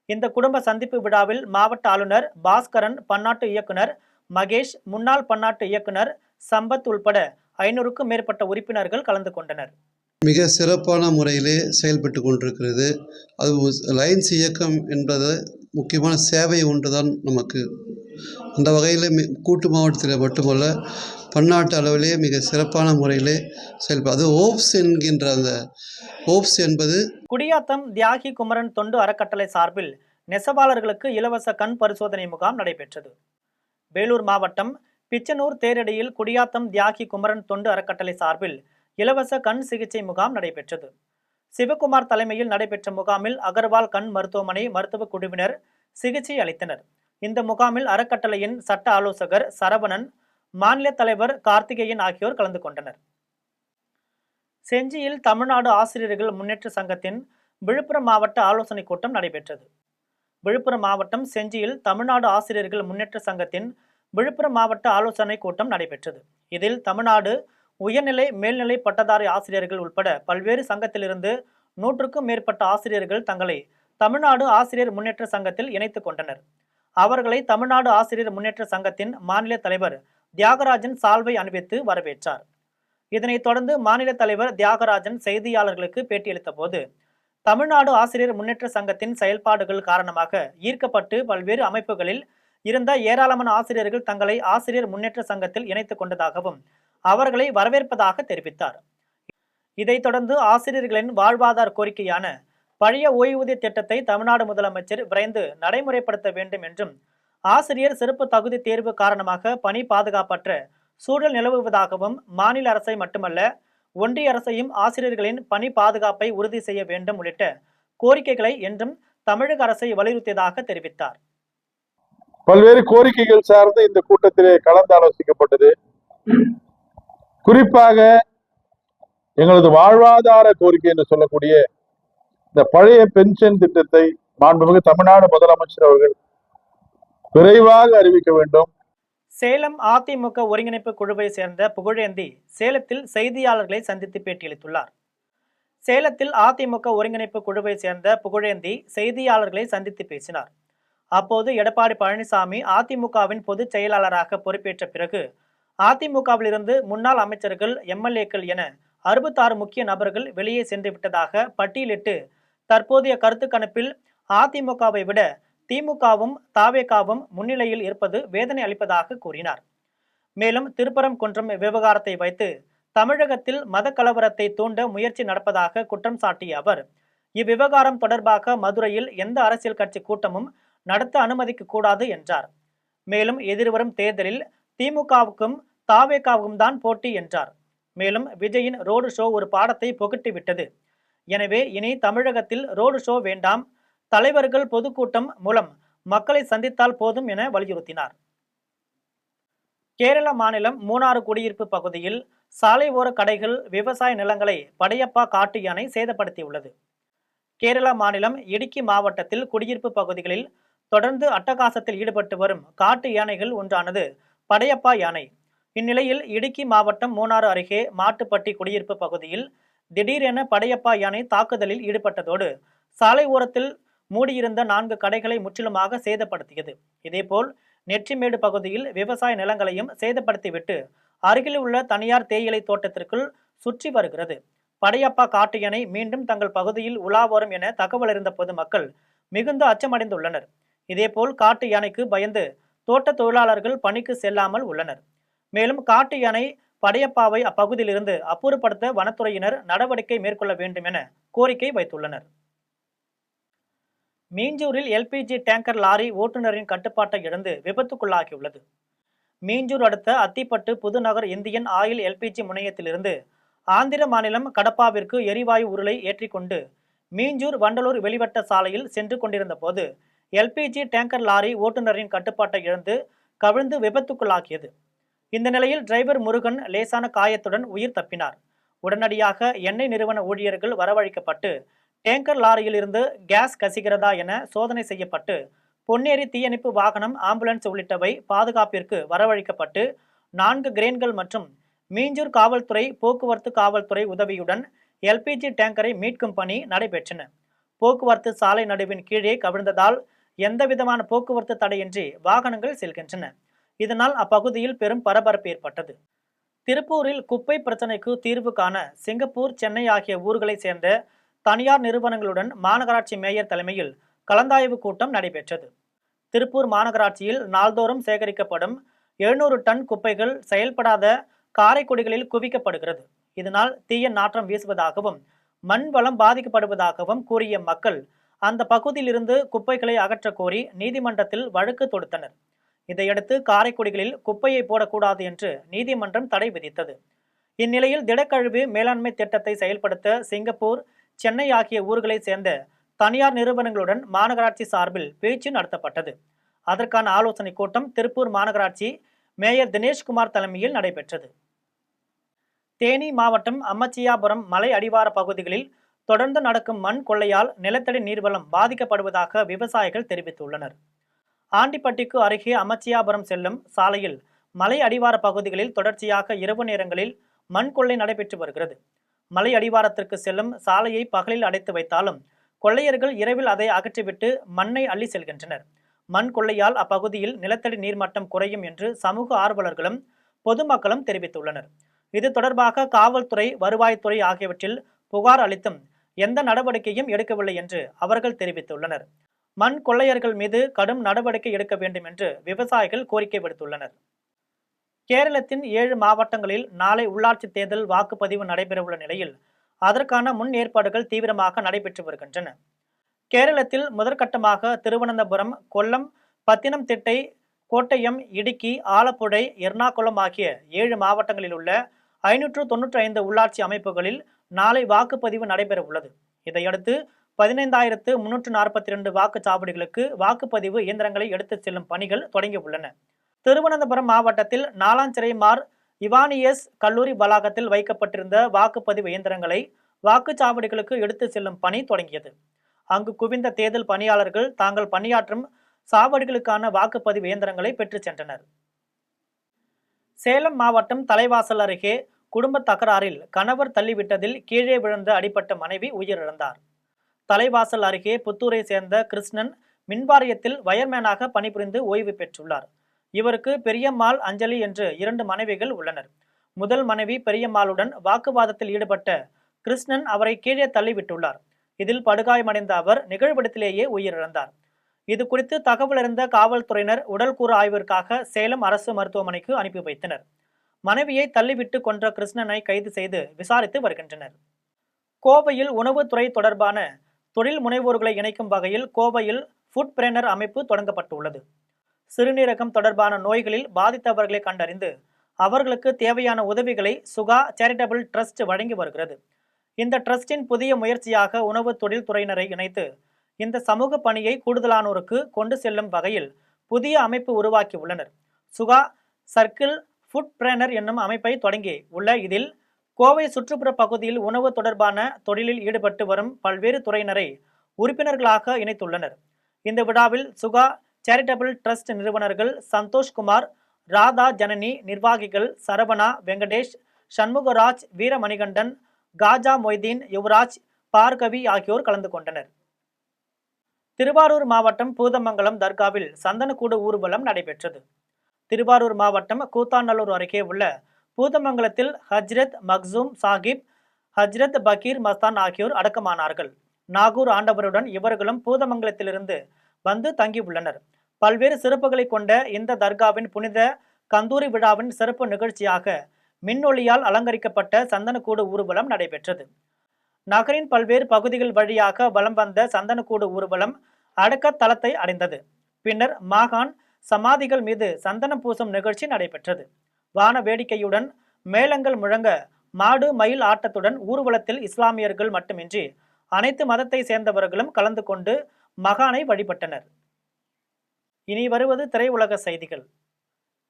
இந்த குடும்ப சந்திப்பு விழாவில் மாவட்ட ஆளுநர் பாஸ்கரன், பன்னாட்டு இயக்குனர் மகேஷ், முன்னாள் பன்னாட்டு இயக்குனர் சம்பத் உள்பட 500க்கும் மேற்பட்ட உறுப்பினர்கள் கலந்து கொண்டனர். மிக சிறப்பான முறையிலே செயல்பட்டு கொண்டிருக்கிறது. அது லயன்ஸ் இயக்கம் என்பது முக்கியமான சேவை ஒன்றுதான் நமக்கு. அந்த வகையில் கூட்டு மாவட்டத்தில் மட்டுமல்ல, பன்னாட்டு அளவிலே மிக சிறப்பான முறையிலே செயல்படும். அது ஓப்ஸ் என்கின்ற அந்த ஓப்ஸ் என்பது குடியாத்தம் தியாகி குமரன் தொண்டு அறக்கட்டளை சார்பில் நெசவாளர்களுக்கு இலவச கண் பரிசோதனை முகாம் நடைபெற்றது. வேலூர் மாவட்டம் பிச்சனூர் தேரடியில் குடியாத்தம் தியாகி குமரன் தொண்டு அறக்கட்டளை சார்பில் இலவச கண் சிகிச்சை முகாம் நடைபெற்றது. சிவகுமார் தலைமையில் நடைபெற்ற முகாமில் அகர்வால் கண் மருத்துவமனை மருத்துவ குழுவினர் சிகிச்சை அளித்தனர். இந்த முகாமில் அறக்கட்டளையின் சட்ட ஆலோசகர் சரவணன், மாநில தலைவர் கார்த்திகேயன் ஆகியோர் கலந்து கொண்டனர். செஞ்சியில் தமிழ்நாடு ஆசிரியர்கள் முன்னேற்ற சங்கத்தின் விழுப்புரம் மாவட்ட ஆலோசனை கூட்டம் நடைபெற்றது. விழுப்புரம் மாவட்டம் செஞ்சியில் தமிழ்நாடு ஆசிரியர்கள் முன்னேற்ற சங்கத்தின் விழுப்புரம் மாவட்ட ஆலோசனை கூட்டம் நடைபெற்றது. இதில் தமிழ்நாடு உயர்நிலை, மேல்நிலை பட்டதாரி ஆசிரியர்கள் உட்பட பல்வேறு சங்கத்திலிருந்து 100க்கும் மேற்பட்ட ஆசிரியர்கள் தங்களை தமிழ்நாடு ஆசிரியர் முன்னேற்ற சங்கத்தில் இணைத்துக் கொண்டனர். அவர்களை தமிழ்நாடு ஆசிரியர் முன்னேற்ற சங்கத்தின் மாநில தலைவர் தியாகராஜன் சால்வை அணிவித்து வரவேற்றார். இதனைத் தொடர்ந்து மாநில தலைவர் தியாகராஜன் செய்தியாளர்களுக்கு பேட்டியளித்த போது, தமிழ்நாடு ஆசிரியர் முன்னேற்ற சங்கத்தின் செயல்பாடுகள் காரணமாக ஈர்க்கப்பட்டு பல்வேறு அமைப்புகளில் இருந்த ஏராளமான ஆசிரியர்கள் தங்களை ஆசிரியர் முன்னேற்ற சங்கத்தில் இணைத்துக் கொண்டதாகவும் அவர்களை வரவேற்பதாக தெரிவித்தார். இதைத் தொடர்ந்து ஆசிரியர்களின் வாழ்வாதார கோரிக்கையான பழைய ஓய்வூதிய திட்டத்தை தமிழ்நாடு முதலமைச்சர் விரைந்து நடைமுறைப்படுத்த வேண்டும் என்றும், ஆசிரியர் சிறப்பு தகுதி தேர்வு காரணமாக பணி பாதுகாப்பற்ற சூழல் நிலவுவதாகவும், மாநில அரசை மட்டுமல்ல ஒன்றிய அரசையும் ஆசிரியர்களின் பணி பாதுகாப்பை உறுதி செய்ய வேண்டும் உள்ளிட்ட கோரிக்கைகளை என்றும் தமிழக அரசை வலியுறுத்தியதாக தெரிவித்தார். பல்வேறு கோரிக்கைகள் சார்ந்து இந்த கூட்டத்திலே கலந்து ஆலோசிக்கப்பட்டது. குறிப்பாக எங்களது வாழ்வாதார கோரிக்கை என்று சொல்லக்கூடிய இந்த பழைய பென்ஷன் திட்டத்தை மாண்புமிகு தமிழ்நாடு முதலமைச்சர் அவர்கள் விரைவாக அறிவிக்க வேண்டும். சேலம் அதிமுக ஒருங்கிணைப்பு குழுவை சேர்ந்த புகழேந்தி சேலத்தில் செய்தியாளர்களை சந்தித்து பேட்டியளித்துள்ளார். சேலத்தில் அதிமுக ஒருங்கிணைப்பு குழுவை சேர்ந்த புகழேந்தி செய்தியாளர்களை சந்தித்து பேசினார். அப்போது எடப்பாடி பழனிசாமி அதிமுகவின் பொதுச் செயலாளராக பொறுப்பேற்ற பிறகு அதிமுகவிலிருந்து முன்னாள் அமைச்சர்கள், MLAக்கள் என 66 முக்கிய நபர்கள் வெளியே சென்று விட்டதாக பட்டியலிட்டு தற்போதைய கருத்து கணிப்பில் அதிமுகவை விட திமுகவும் தாவேகாவும் முன்னிலையில் இருப்பது வேதனை அளிப்பதாக கூறினார். மேலும் திருப்பரங்குன்றம் விவகாரத்தை வைத்து தமிழகத்தில் மத கலவரத்தை தூண்ட முயற்சி நடப்பதாக குற்றம் சாட்டிய அவர், இவ்விவகாரம் தொடர்பாக மதுரையில் எந்த அரசியல் கட்சி கூட்டமும் நடத்த அனுமதிக்க கூடாது என்றார். மேலும் எதிர்வரும் தேர்தலில் திமுகவுக்கும் தாவேகாவுக்கும் தான் போட்டி என்றார். மேலும் விஜயின் ரோடு ஷோ ஒரு பாடத்தை புகட்டி விட்டது. எனவே இனி தமிழகத்தில் ரோடு ஷோ வேண்டாம், தலைவர்கள் பொதுக்கூட்டம் மூலம் மக்களை சந்தித்தால் போதும் என வலியுறுத்தினார். கேரள மாநிலம் மூணாறு குடியிருப்பு பகுதியில் சாலை ஓர கடைகள், விவசாய நிலங்களை படையப்பா காட்டு யானை சேதப்படுத்தியுள்ளது. கேரள மாநிலம் இடுக்கி மாவட்டத்தில் குடியிருப்பு பகுதிகளில் தொடர்ந்து அட்டகாசத்தில் ஈடுபட்டு வரும் காட்டு யானைகள் ஒன்றானது படையப்பா யானை. இந்நிலையில் இடுக்கி மாவட்டம் மூணாறு அருகே மாட்டுப்பட்டி குடியிருப்பு பகுதியில் திடீரென படையப்பா யானை தாக்குதலில் ஈடுபட்டதோடு சாலை ஓரத்தில் மூடியிருந்த 4 கடைகளை முற்றிலுமாக சேதப்படுத்தியது. இதேபோல் நெற்றிமேடு பகுதியில் விவசாய நிலங்களையும் சேதப்படுத்திவிட்டு அருகில் உள்ள தனியார் தேயிலை தோட்டத்திற்குள் சுற்றி வருகிறது. படையப்பா காட்டு யானை மீண்டும் தங்கள் பகுதியில் உலா வரும் என தகவல் அறிந்த பொதுமக்கள் மிகுந்த அச்சமடைந்துள்ளனர். இதேபோல் காட்டு யானைக்கு பயந்து தோட்ட தொழிலாளர்கள் பணிக்கு செல்லாமல் உள்ளனர். மேலும் காட்டு யானை படையப்பாவை அப்பகுதியிலிருந்து அப்புறப்படுத்த வனத்துறையினர் நடவடிக்கை மேற்கொள்ள வேண்டும் என கோரிக்கை வைத்துள்ளனர். மீஞ்சூரில் எல்பிஜி டேங்கர் லாரி ஓட்டுநரின் கட்டுப்பாட்டை இழந்து விபத்துக்குள்ளாகியுள்ளது. மீஞ்சூர் அடுத்த அத்திப்பட்டு புதுநகர் இந்தியன் ஆயில் எல்பிஜி முனையத்திலிருந்து ஆந்திர மாநிலம் கடப்பாவிற்கு எரிவாயு உருளை ஏற்றிக்கொண்டு மீஞ்சூர் வண்டலூர் வெளிவட்ட சாலையில் சென்று கொண்டிருந்த போது எல்பிஜி டேங்கர் லாரி ஓட்டுநரின் கட்டுப்பாட்டை இழந்து கவிழ்ந்து விபத்துக்குள்ளாகியது. இந்த நிலையில் டிரைவர் முருகன் லேசான காயத்துடன் உயிர் தப்பினார். உடனடியாக எண்ணெய் நிறுவன ஊழியர்கள் வரவழைக்கப்பட்டு டேங்கர் லாரியில் இருந்து கேஸ் கசிகிறதா என சோதனை செய்யப்பட்டு பொன்னேரி தீயணைப்பு வாகனம், ஆம்புலன்ஸ் உள்ளிட்டவை பாதுகாப்பிற்கு வரவழைக்கப்பட்டு 4 கிரேன்கள் மற்றும் மீஞ்சூர் காவல்துறை, போக்குவரத்து காவல்துறை உதவியுடன் எல்பிஜி டேங்கரை மீட்கும் பணி நடைபெற்றன. போக்குவரத்து சாலை நடுவின் கீழே கவிழ்ந்ததால் எந்தவிதமான போக்குவரத்து தடையின்றி வாகனங்கள் செல்கின்றன. இதனால் அப்பகுதியில் பெரும் பரபரப்பு ஏற்பட்டது. திருப்பூரில் குப்பை பிரச்சனைக்கு தீர்வு காண சிங்கப்பூர், சென்னை ஆகிய ஊர்களை சேர்ந்த தனியார் நிறுவனங்களுடன் மாநகராட்சி மேயர் தலைமையில் கலந்தாய்வு கூட்டம் நடைபெற்றது. திருப்பூர் மாநகராட்சியில் நாள்தோறும் சேகரிக்கப்படும் 700 டன் குப்பைகள் செயல்படாத காரைக்குடிகளில் குவிக்கப்படுகிறது. இதனால் தீய நாற்றம் வீசுவதாகவும் மண் வளம் பாதிக்கப்படுவதாகவும் கூறிய மக்கள் அந்த பகுதியிலிருந்து குப்பைகளை அகற்ற கோரி நீதிமன்றத்தில் வழக்கு தொடுத்தனர். இதையடுத்து காரைக்குடிகளில் குப்பையை போடக்கூடாது என்று நீதிமன்றம் தடை விதித்தது. இந்நிலையில் திடக்கழிவு மேலாண்மை திட்டத்தை செயல்படுத்த சிங்கப்பூர், சென்னை ஆகிய ஊர்களை சேர்ந்த தனியார் நிறுவனங்களுடன் மாநகராட்சி சார்பில் பேச்சு நடத்தப்பட்டது. அதற்கான ஆலோசனை கூட்டம் திருப்பூர் மாநகராட்சி மேயர் தினேஷ்குமார் தலைமையில் நடைபெற்றது. தேனி மாவட்டம் அம்மச்சியாபுரம் மலை அடிவார பகுதிகளில் தொடர்ந்து நடக்கும் மண் கொள்ளையால் நிலத்தடி நீர்வளம் பாதிக்கப்படுவதாக விவசாயிகள் தெரிவித்துள்ளனர். ஆண்டிப்பட்டிக்கு அருகே அம்மச்சியாபுரம் செல்லும் சாலையில் மலை அடிவார பகுதிகளில் தொடர்ச்சியாக இரவு நேரங்களில் மண் கொள்ளை நடைபெற்று வருகிறது. மலை அடிவாரத்திற்கு செல்லும் சாலையை பகலில் அடைத்து வைத்தாலும் கொள்ளையர்கள் இரவில் அதை அகற்றிவிட்டு மண்ணை அள்ளி செல்கின்றனர். மண் கொள்ளையால் அப்பகுதியில் நிலத்தடி நீர்மட்டம் குறையும் என்று சமூக ஆர்வலர்களும் பொதுமக்களும் தெரிவித்துள்ளனர். இது தொடர்பாக காவல்துறை, வருவாய்த்துறை ஆகியவற்றில் புகார் அளித்தும் எந்த நடவடிக்கையும் எடுக்கவில்லை என்று அவர்கள் தெரிவித்துள்ளனர். மண் கொள்ளையர்கள் மீது கடும் நடவடிக்கை எடுக்க வேண்டும் என்று விவசாயிகள் கோரிக்கை விடுத்துள்ளனர். கேரளத்தின் 7 மாவட்டங்களில் நாளை உள்ளாட்சி தேர்தல் வாக்குப்பதிவு நடைபெறவுள்ள நிலையில் அதற்கான முன் ஏற்பாடுகள் தீவிரமாக நடைபெற்று வருகின்றன. கேரளத்தில் முதற்கட்டமாக திருவனந்தபுரம், கொல்லம், பத்தினம்திட்டை, கோட்டயம், இடுக்கி, ஆலப்புழை, எர்ணாகுளம் ஆகிய 7 மாவட்டங்களில் உள்ள 595 உள்ளாட்சி அமைப்புகளில் நாளை வாக்குப்பதிவு நடைபெற உள்ளது. இதையடுத்து 15,342 வாக்குச்சாவடிகளுக்கு வாக்குப்பதிவு இயந்திரங்களை எடுத்துச் செல்லும் பணிகள் தொடங்கி உள்ளன. திருவனந்தபுரம் மாவட்டத்தில் நாலாஞ்சிறை மார் இவானியஸ் கல்லூரி வளாகத்தில் வைக்கப்பட்டிருந்த வாக்குப்பதிவு இயந்திரங்களை வாக்குச்சாவடிகளுக்கு எடுத்து செல்லும் பணி தொடங்கியது. அங்கு குவிந்த தேர்தல் பணியாளர்கள் தாங்கள் பணியாற்றும் சாவடிகளுக்கான வாக்குப்பதிவு இயந்திரங்களை பெற்றுச் சென்றனர். சேலம் மாவட்டம் தலைவாசல் அருகே குடும்ப தகராறில் கணவர் தள்ளிவிட்டதில் கீழே விழுந்த அடிபட்ட மனைவி உயிரிழந்தார். தலைவாசல் அருகே புத்தூரை சேர்ந்த கிருஷ்ணன் மின்வாரியத்தில் வயர்மேனாக பணிபுரிந்து ஓய்வு பெற்றுள்ளார். இவருக்கு பெரியம்மாள், அஞ்சலி என்று 2 மனைவிகள் உள்ளனர். முதல் மனைவி பெரியம்மாளுடன் வாக்குவாதத்தில் ஈடுபட்ட கிருஷ்ணன் அவரை கீழே தள்ளிவிட்டுள்ளார். இதில் படுகாயமடைந்த அவர் நிகழ்விடத்திலேயே உயிரிழந்தார். இது குறித்து தகவல் அறிந்த காவல்துறையினர் உடல்கூறு ஆய்விற்காக சேலம் அரசு மருத்துவமனைக்கு அனுப்பி வைத்தனர். மனைவியை தள்ளிவிட்டு கொன்ற கிருஷ்ணனை கைது செய்து விசாரித்து வருகின்றனர். கோவையில் உணவுத்துறை தொடர்பான தொழில் முனைவோர்களை இணைக்கும் வகையில் கோவையில் ஃபுட் பிரெனர் அமைப்பு தொடங்கப்பட்டுள்ளது. சிறுநீரகம் தொடர்பான நோய்களில் பாதித்தவர்களை கண்டறிந்து அவர்களுக்கு தேவையான உதவிகளை சுகா சேரிட்டபிள் ட்ரஸ்ட் வழங்கி வருகிறது. இந்த ட்ரஸ்டின் புதிய முயற்சியாக உணவு தொழில் துறையினரை இணைத்து இந்த சமூக பணியை கூடுதலானோருக்கு கொண்டு செல்லும் வகையில் புதிய அமைப்பு உருவாக்கி உள்ளனர். சுகா சர்க்கிள் ஃபுட் பிளானர் என்னும் அமைப்பை தொடங்கி உள்ள இதில் கோவை சுற்றுப்புற பகுதியில் உணவு தொடர்பான தொழிலில் ஈடுபட்டு வரும் பல்வேறு துறையினரை உறுப்பினர்களாக இணைத்துள்ளனர். இந்த விழாவில் சுகா சேரிட்டபிள் ட்ரஸ்ட் நிறுவனர்கள் சந்தோஷ்குமார், ராதா ஜனனி, நிர்வாகிகள் சரவணா, வெங்கடேஷ், சண்முகராஜ், வீரமணிகண்டன், காஜா மொய்தீன், யுவராஜ், பார்கவி ஆகியோர் கலந்து கொண்டனர். திருவாரூர் மாவட்டம் பூதமங்கலம் தர்காவில் சந்தனக்கூடு ஊர்வலம் நடைபெற்றது. திருவாரூர் மாவட்டம் கூத்தாநல்லூர் அருகே உள்ள பூதமங்கலத்தில் ஹஜ்ரத் மக்சூம் சாஹிப், ஹஜ்ரத் பகீர் மஸ்தான் ஆகியோர் அடக்கமானார்கள். நாகூர் ஆண்டவருடன் இவர்களும் பூதமங்கலத்திலிருந்து வந்து தங்கியுள்ளனர். பல்வேறு சிறப்புகளை கொண்ட இந்த தர்காவின் புனித கந்தூரி விழாவின் சிறப்பு நிகழ்ச்சியாக மின்னொளியால் அலங்கரிக்கப்பட்ட சந்தனக்கூடு ஊர்வலம் நடைபெற்றது. நகரின் பல்வேறு பகுதிகள் வழியாக வலம் வந்த சந்தனக்கூடு ஊர்வலம் அடக்க தளத்தை அடைந்தது. பின்னர் மாகான் சமாதிகள் மீது சந்தனம் பூசும் நிகழ்ச்சி நடைபெற்றது. வான வேடிக்கையுடன் மேளங்கள் முழங்க மாடு மயில் ஆட்டத்துடன் ஊர்வலத்தில் இஸ்லாமியர்கள் மட்டுமின்றி அனைத்து மதத்தை சேர்ந்தவர்களும் கலந்து கொண்டு மகானை வழிபட்டனர். இனி வருவது திரையுலக செய்திகள்.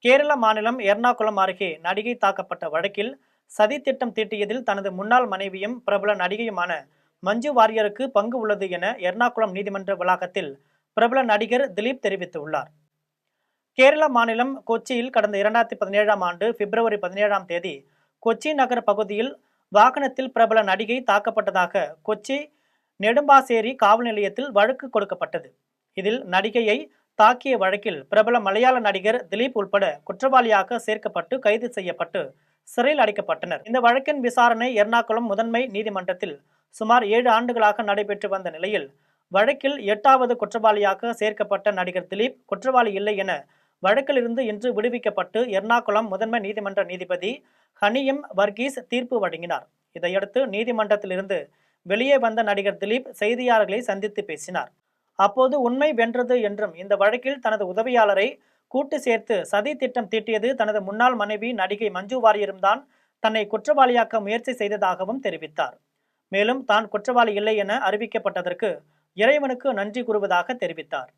கேரள மாநிலம் எர்ணாகுளம் அருகே நடிகை தாக்கப்பட்ட வழக்கில் சதி திட்டம் தீட்டியதில் தனது முன்னாள் மனைவியும் பிரபல நடிகையுமான மஞ்சு வாரியருக்கு பங்கு உள்ளது என எர்ணாகுளம் நீதிமன்ற வளாகத்தில் பிரபல நடிகர் திலீப் தெரிவித்துள்ளார். கேரள மாநிலம் கொச்சியில் கடந்த 2017ஆம் ஆண்டு பிப்ரவரி 17ஆம் தேதி கொச்சி நகர பகுதியில் வாகனத்தில் பிரபல நடிகை தாக்கப்பட்டதாக கொச்சி நெடும்பாசேரி காவல் நிலையத்தில் வழக்கு கொடுக்கப்பட்டது. இதில் நடிகையை தாக்கிய வழக்கில் பிரபல மலையாள நடிகர் திலீப் உட்பட குற்றவாளியாக சேர்க்கப்பட்டு கைது செய்யப்பட்டு சிறையில் அடைக்கப்பட்டனர். இந்த வழக்கின் விசாரணை எர்ணாகுளம் முதன்மை நீதிமன்றத்தில் சுமார் 7 ஆண்டுகளாக நடைபெற்று வந்த நிலையில் வழக்கில் 8வது குற்றவாளியாக சேர்க்கப்பட்ட நடிகர் திலீப் குற்றவாளி இல்லை என வழக்கிலிருந்து இன்று விடுவிக்கப்பட்டு எர்ணாகுளம் முதன்மை நீதிமன்ற நீதிபதி ஹனியம் வர்கீஸ் தீர்ப்பு வழங்கினார். இதையடுத்து நீதிமன்றத்திலிருந்து வெளியே வந்த நடிகர் திலீப் செய்தியாளர்களை சந்தித்து பேசினார். அப்போது உண்மை வென்றது என்றும் இந்த வழக்கில் தனது உதவியாளரை கூட்டு சேர்த்து சதி திட்டம் தீட்டியது தனது முன்னாள் மனைவி நடிகை மஞ்சு வாரியரும் தான் தன்னை குற்றவாளியாக்க முயற்சி செய்ததாகவும் தெரிவித்தார். மேலும் தான் குற்றவாளி இல்லை என அறிவிக்கப்பட்டதற்கு இறைவனுக்கு நன்றி கூறுவதாக தெரிவித்தார்.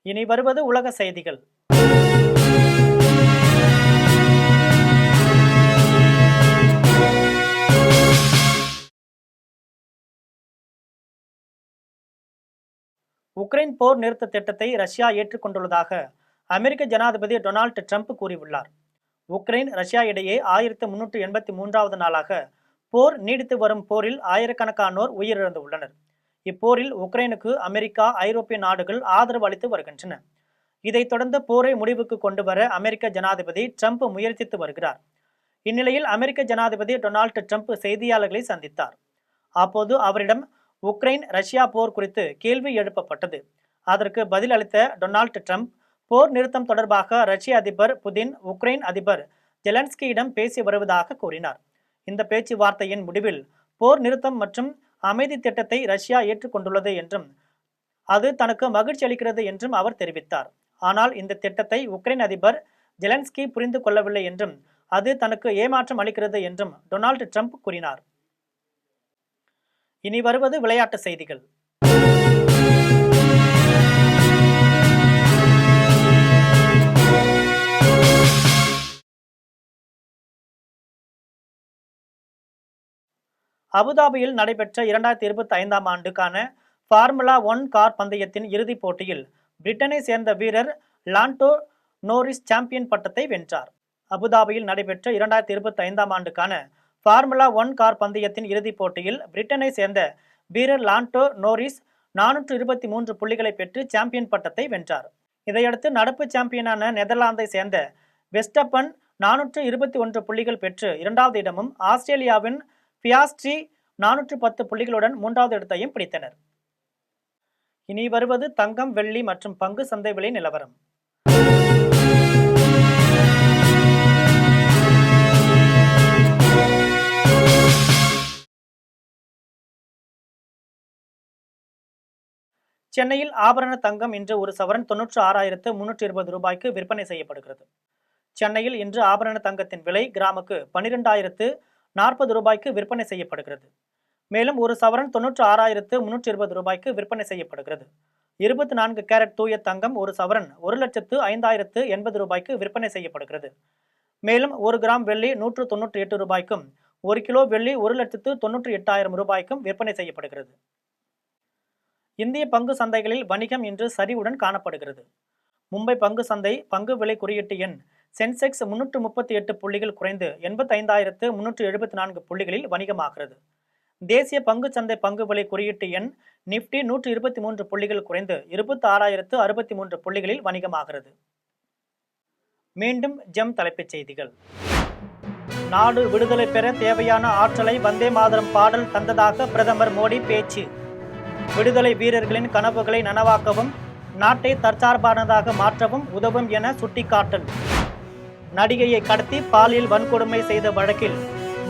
இனி வருவது உலக செய்திகள். உக்ரைன் போர் நிறுத்த திட்டத்தை ரஷ்யா ஏற்றுக்கொண்டுள்ளதாக அமெரிக்க ஜனாதிபதி டொனால்டு ட்ரம்ப் கூறியுள்ளார். உக்ரைன் ரஷ்யா இடையே 1383வது நாளாக போர் நீடித்து வரும் போரில் ஆயிரக்கணக்கானோர் உயிரிழந்துள்ளனர். இப்போரில் உக்ரைனுக்கு அமெரிக்கா, ஐரோப்பிய நாடுகள் ஆதரவு அளித்து வருகின்றன. இதைத் தொடர்ந்து போரை முடிவுக்கு கொண்டு வர அமெரிக்க ஜனாதிபதி ட்ரம்ப் முயற்சித்து வருகிறார். இந்நிலையில் அமெரிக்க ஜனாதிபதி டொனால்டு ட்ரம்ப் செய்தியாளர்களை சந்தித்தார். அப்போது அவரிடம் உக்ரைன் ரஷ்யா போர் குறித்து கேள்வி எழுப்பப்பட்டது. அதற்கு பதில் அளித்த டொனால்டு ட்ரம்ப் போர் நிறுத்தம் தொடர்பாக ரஷ்ய அதிபர் புதின் உக்ரைன் அதிபர் ஜெலன்ஸ்கியிடம் பேசி வருவதாக கூறினார். இந்த பேச்சுவார்த்தையின் முடிவில் போர் நிறுத்தம் மற்றும் அமைதி திட்டத்தை ரஷ்யா ஏற்றுக்கொண்டுள்ளது என்றும் அது தனக்கு மகிழ்ச்சி அளிக்கிறது என்றும் அவர் தெரிவித்தார். ஆனால் இந்த திட்டத்தை உக்ரைன் அதிபர் ஜெலன்ஸ்கி புரிந்து கொள்ளவில்லை என்றும் அது தனக்கு ஏமாற்றம் அளிக்கிறது என்றும் டொனால்டு ட்ரம்ப் கூறினார். இனி வருவது விளையாட்டு செய்திகள். அபுதாபியில் நடைபெற்ற 2025ஆம் ஆண்டுக்கான ஃபார்முலா 1 கார் பந்தயத்தின் இறுதிப் போட்டியில் பிரிட்டனை சேர்ந்த வீரர் லாண்டோ நோரிஸ் சாம்பியன் பட்டத்தை வென்றார். அபுதாபியில் நடைபெற்ற 2025ஆம் ஆண்டுக்கான ஃபார்முலா 1 கார் பந்தயத்தின் இறுதிப் போட்டியில் பிரிட்டனை சேர்ந்த வீரர் லாண்டோ நோரிஸ் 423 புள்ளிகளை பெற்று சாம்பியன் பட்டத்தை வென்றார். இதையடுத்து நடப்பு சாம்பியனான நெதர்லாந்தை சேர்ந்த வெஸ்டப்பன் 421 புள்ளிகள் பெற்று 2வது இடமும், ஆஸ்திரேலியாவின் பியாஸ்ட்ரி 410 புள்ளிகளுடன் 3வது இடத்தையும் பிடித்தனர். இனி வருவது தங்கம், வெள்ளி மற்றும் பங்கு சந்தை விலை நிலவரம். சென்னையில் ஆபரண தங்கம் இன்று ஒரு சவரன் 96,320 ரூபாய்க்கு விற்பனை செய்யப்படுகிறது. சென்னையில் இன்று ஆபரண தங்கத்தின் விலை கிராமுக்கு 12,040 ரூபாய்க்கு விற்பனை செய்யப்படுகிறது. மேலும் ஒரு சவரன் 96,320 ரூபாய்க்கு விற்பனை செய்யப்படுகிறது. 24 கேரட் தூய தங்கம் ஒரு சவரன் 1,05,080 ரூபாய்க்கு விற்பனை செய்யப்படுகிறது. மேலும் 1 கிராம் வெள்ளி 198 ரூபாய்க்கும் 1 கிலோ வெள்ளி 1,98,000 ரூபாய்க்கும் விற்பனை செய்யப்படுகிறது. இந்திய பங்கு சந்தைகளில் வணிகம் இன்று சரிவுடன் காணப்படுகிறது. மும்பை பங்கு சந்தை பங்கு விலை குறியீட்டு எண் சென்செக்ஸ் 338 புள்ளிகள் குறைந்து 85,374 புள்ளிகளில் வணிகமாகிறது. தேசிய பங்கு சந்தை பங்கு விலை குறியீட்டு எண் நிப்டி 123 புள்ளிகள் குறைந்து 26,063 புள்ளிகளில் வணிகமாகிறது. மீண்டும் ஜெம் தலைப்புச் செய்திகள். நாடு விடுதலை பெற தேவையான ஆற்றலை வந்தே மாதரம் பாடல் தந்ததாக பிரதமர் மோடி பேச்சு. விடுதலை வீரர்களின் கனவுகளை நனவாக்கவும் நாட்டை தற்சார்பானதாக மாற்றவும் உதவும் என சுட்டிக்காட்டல். நடிகையை கடத்தி பாலியல் வன்கொடுமை செய்த வழக்கில்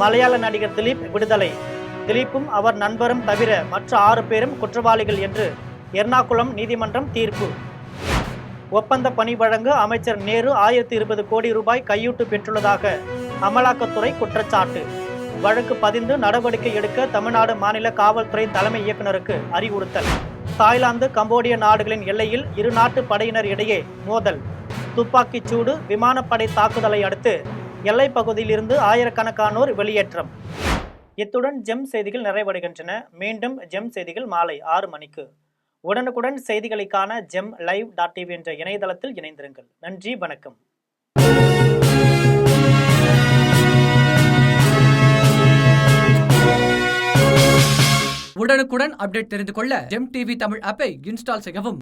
மலையாள நடிகர் திலீப் விடுதலை. திலீப்பும் அவர் நண்பரும் தவிர மற்ற 6 பேரும் குற்றவாளிகள் என்று எர்ணாகுளம் நீதிமன்றம் தீர்ப்பு. ஒப்பந்த பணி வழங்க அமைச்சர் நேரு 1020 கோடி ரூபாய் கையூட்டு பெற்றுள்ளதாக அமலாக்கத்துறை குற்றச்சாட்டு. வழக்கு பதிந்து நடவடிக்கை எடுக்க தமிழ்நாடு மாநில காவல்துறை தலைமை இயக்குநருக்கு அறிவுறுத்தல். தாய்லாந்து கம்போடிய நாடுகளின் எல்லையில் இரு நாட்டு படையினர் இடையே மோதல். துப்பாக்கிச் சூடு, விமானப்படை தாக்குதலை அடுத்து எல்லைப் பகுதியிலிருந்து ஆயிரக்கணக்கானோர் வெளியேற்றம். இத்துடன் ஜெம் செய்திகள் நிறைவடைகின்றன. மீண்டும் ஜெம் செய்திகள் மாலை 6 மணிக்கு. உடனுக்குடன் செய்திகளை காண gemlive.tv என்ற இணையதளத்தில் இணைந்திருங்கள். நன்றி, வணக்கம். உடனுக்குடன் அப்டேட் தெரிந்து கொள்ள ஜெம் டிவி தமிழ் ஆப்பை இன்ஸ்டால் செய்யவும்.